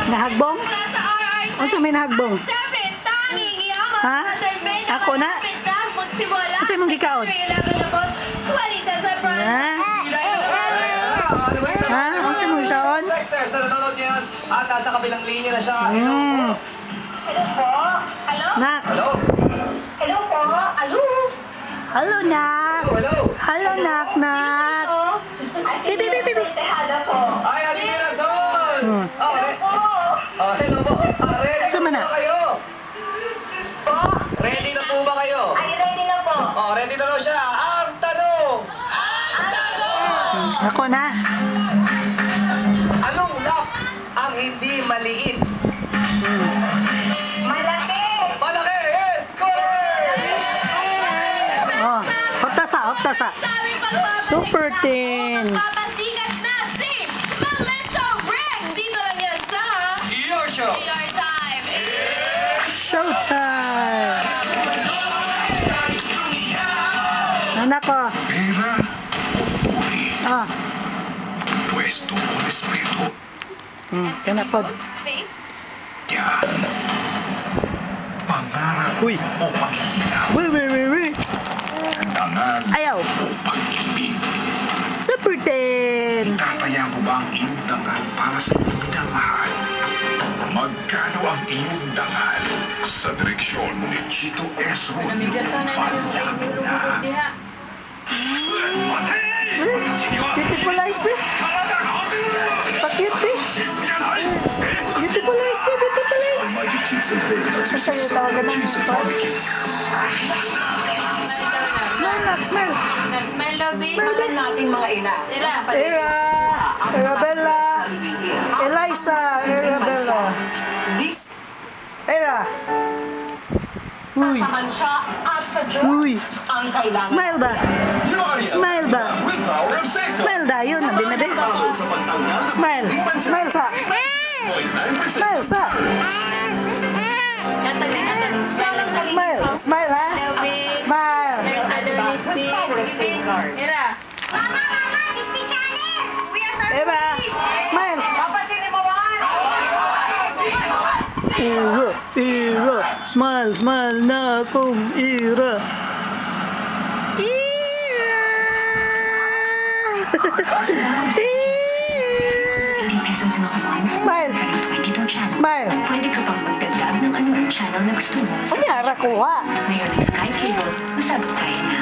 Nahagbong? Ano sa may nahagbong? Ha? Ako na? Ano sa mong gikaon? Ha? Ha? Ano sa mong gikaon? Nanonood niya yan. At nasa kabilang linya na siya. Hello po? Hello? Nak. Hello? Hello po? Hello? Hello, Nak. Hello? Hello, Nak, Nak. Bibi, bibi, bibi. Hello po. Ay, Ate Mirasol! Oh, Hello po? hello po. Ready Saan na na? po ba kayo? Po? Ready na po ba kayo? Ay, ready na po. Oh, ready na raw siya. Ang tanong! Ako na. Anong lock ang hindi maliit? Malaki. Malaki! Yes! Correct! Oh, hoptasa, hoptasa. Super tin. Papasikat na si Melissa Rex! Dito lang yan sa Your show! PR Time! Showtime. Anak ko. Pera o uri, Ah, pwesto o respeto, kanapod. Face? yan. Pangarap Uy. o paghihirap, Uy, uy, uy, uy. dangal Ayaw. o pag-ibig. Super tin. Tataya mo ba ang iyong dangal para sa iyong minamahal? Magkano ang iyong dangal? Sa direksyon ni Chito S. Namigas na Rodrigo, na diha. Beautiful eyes, eh. Pa-cute, eh. Beautiful eyes, eh. Beautiful eyes. Basta yung tawagan ng ito. Smile, nak, smile. Smile daw, babe. Smile, nating mga ina. Tira. Era. Arabella. Eliza. Arabella. Era. Uy. Samahan siya at sa Diyos Uy. ang kailangan. Smile ba? Smile ba? Smile da, yun. Nabi na din. Smile. Smile sa. Smile sa. Smile. Smile, ha? Smile. Tira. Eva. Smile. Papansinin mo ba? Ira. Ira. Smile. Smile na akong Ira. Ira. Smile. Smile. Pwede ka bang magdagdag ng anumang channel na gusto mo? Kunyara kuha. Ngayon ay Sky Cable, masabot tayo na.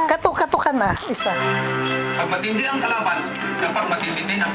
Kato-kato ka na. Isa. Pag matindi ang kalaban, dapat matindi din ang